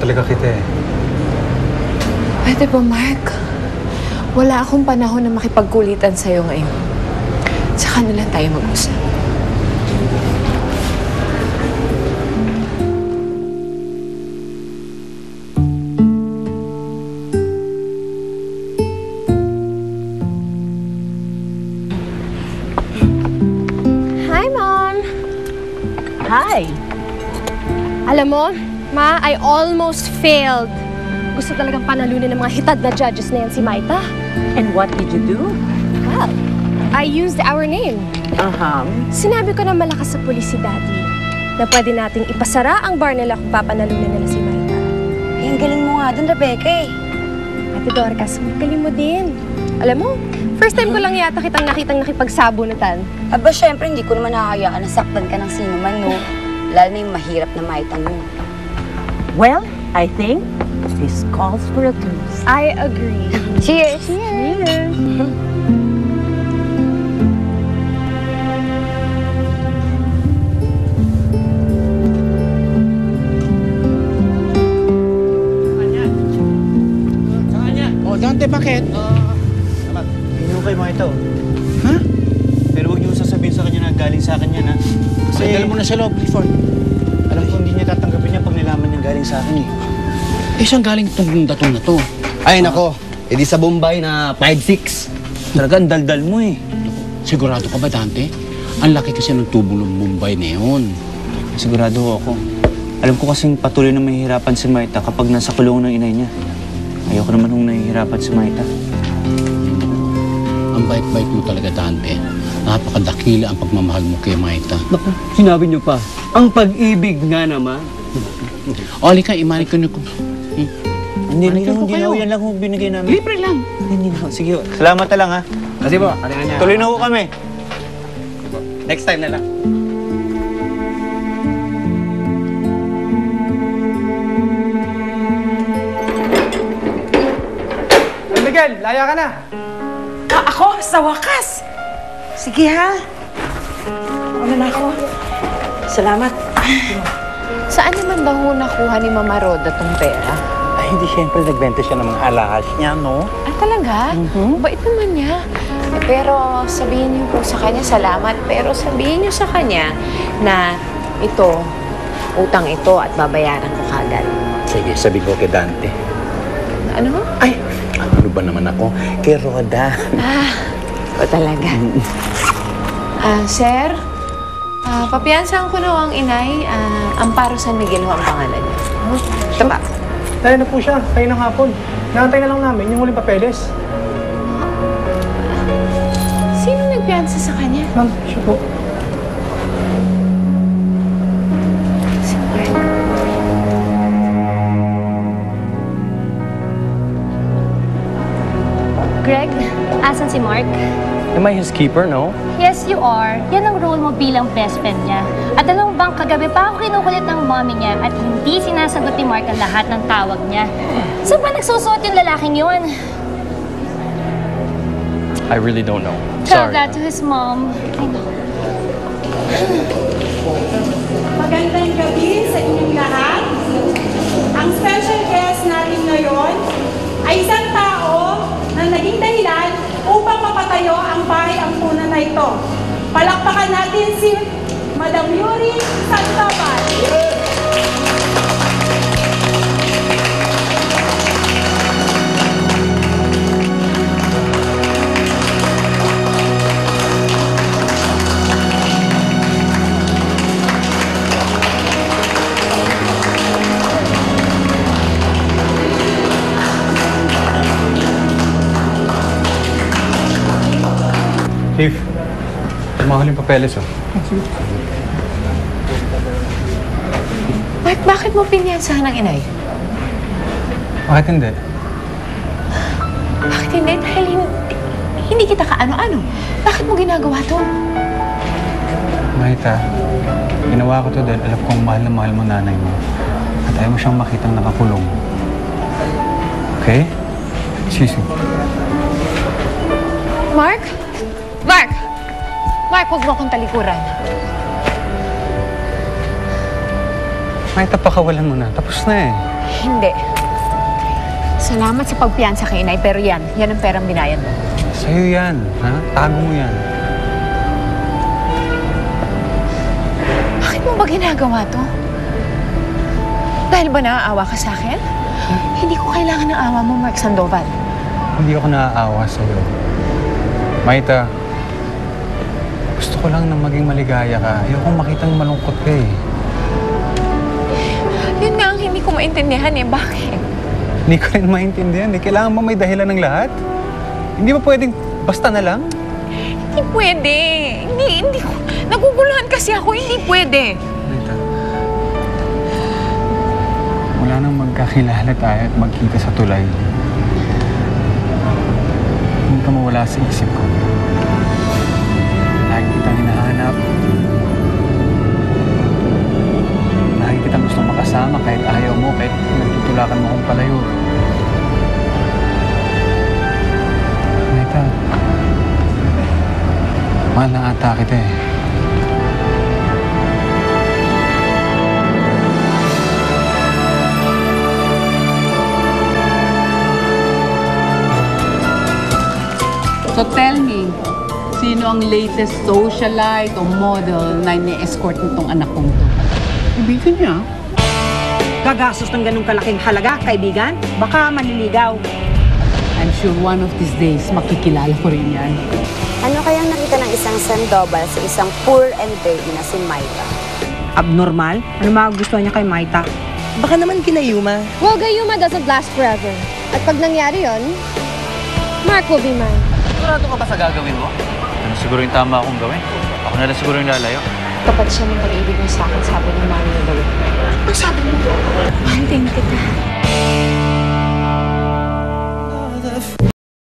talaga kita eh. Pwede ba, Mark? Wala akong panahon na makipagkulitan sa'yo ngayon. Tsaka na lang tayo mag-usap. Hi, Mom! Hi! Alam mo, Ma, I almost failed. Gusto talagang panalunin ng mga hitad na judges na yan si Maita. And what did you do? Well, I used our name. Sinabi ko na malakas sa pulis si Daddy na pwede nating ipasara ang bar nila kung papanalunin nila si Maita. Eh, ang galing mo nga dun, Rebecca eh. Ate Dorcas, ang galing mo din. Alam mo, first time ko lang yata kitang nakitang nakipagsabunutan. Aba, syempre, hindi ko naman nakakayaan na saktan ka ng sino man, no? Lalo na yung mahirap na Maita mo. Well, I think this calls for a truce. I agree. Cheers! Cheers! Oh, Dante, bakit? Hinukay mo ito. Ha? Pero huwag niyo sasabihin sa kanya na galing sa akin yan, ha? Kasi dala mo na sa loob, Clifford. Alam ko hindi niya tatanggapin niya pag nilaman niya galing sa akin, eh. Eh, saan galing itong datong na to? Ay, nako. E di sa Bombay na 5'6". Talaga, ang daldal mo, eh. Sigurado ka ba, Dante? Ang laki kasi ng tubo ng Mumbai na yun. Sigurado ako. Alam ko kasing patuloy na mahihirapan si Maita kapag nasa kulungan ng inay niya. Ayoko naman nung nahihirapan si Maita. Ang bait-bait mo talaga, Dante. Napakadakila ang pagmamahal mo kay Maita. Naku, sinabi niyo pa. Ang pag-ibig nga naman. O, halika, imanin ko na ko. Hindi Balikan ko kayo. yan lang kung binigay namin. Libre lang. Hindi na. Sige, salamat na lang, ha? Kasi po, kalingan niya. Tuloy na ho kami. Next time na lang. Miguel, laya ka na. Ako, sa wakas! Sige ha. Ano na ako? Salamat. Saan naman daw ho nakuha ni Mama Roda tong pera? Ay, hindi siyempre nagbenta siya ng mga alahas niya, no? Ah, talaga? Bait naman niya. Eh, pero sabihin niyo po sa kanya, salamat. Pero sabihin niyo sa kanya na ito, utang ito at babayaran ko kagad. Sige, sabi ko kay Dante. Ano? Ay, ano ba naman ako? Kay Roda. O talaga. Sir, papiansahan ko na ang inay. Amparo San Miguel ho ang pangalan niya. Tama. Tayo na po siya, tayo ng hapon. Nakantay na lang namin yung huling papeles. Sino nagpiansa sa kanya? Ma'am, siya po. Si Mark. Greg, asan si Mark? Am I his keeper, no? Yes, you are. Yan ang role mo bilang best friend niya. At alam mo bang kagabi pa ako kinukulit ng mommy niya at hindi sinasagot ni Mark ang lahat ng tawag niya. Saan ba nagsusuot yung lalaking yun? I really don't know. Tell that to his mom. I know. Magandang gabi sa inyong lahat. Ang special guest natin ngayon ay isang tao na naging dahilan upang mapatayo ang bahay ampunan na ito. Palakpakan natin si Madam Yuri Sandoval. Chief, yung mga huling papeles, oh. Mark, bakit mo pinyansahan ng inay? Bakit hindi? Bakit hindi? Dahil hindi kita kaano-ano. Bakit mo ginagawa to? Mahita, ginawa ko to dahil alam kong mahal na mahal mo nanay mo. At ayaw mo siyang makitang nakakulong. Okay? Excuse me. Mark? Mark! Mark, huwag mo akong talikuran. Maita, pakawalan mo na. Tapos na eh. Hindi. Salamat sa pagpiyansa kay inay, pero yan ang perang binayad mo. Sa'yo yan, ha? Tago mo yan. Bakit mo ba ginagawa to? Dahil ba naaawa ka sa akin? Hindi ko kailangan ng awa mo, Mark Sandoval. Hindi ako naaawa sa'yo. Maita, gusto ko lang na maging maligaya ka. Ayokong makitang malungkot ka eh. Yun nga ang hindi ko maintindihan eh. Bakit? Hindi ko rin maintindihan eh. Kailangan mo may dahilan ng lahat? Hindi ba pwedeng basta na lang? Hindi pwede. Hindi ko... Naguguluhan kasi ako. Hindi pwede. Maita, mula nang magkakilala tayo at magkita sa tulay, hindi ka mawala sa isip ko. Lagi kitang hinahanap. Lagi kitang gustong makasama kahit ayaw mo, kahit nagtutulakan mo akong palayo. Maita, mahal na ata kita eh. So tell me, sino ang latest socialite o model na ini-escort nitong anak kong to? Ibigan niya. Gagastos ng ganung kalaking halaga, kaibigan? Baka manliligaw. I'm sure one of these days makikilala ko rin yan. Ano kayang nakita ng isang Sandoval sa isang poor and dirty na si Maita? Abnormal? Ano magugustuhan niya kay Maita? Baka naman kinayuma. Well, Gayuma doesn't last forever. At pag nangyari yon, Mark will be mine. Sigurado ka ba sa gagawin mo? Ano siguro yung tama akong gawin? Ako na lang siguro yung lalayo. Kapag siya ng pag-ibig mo sa akin, sabi ng mami niya daw. Ang sabi mo? Mahalin kita.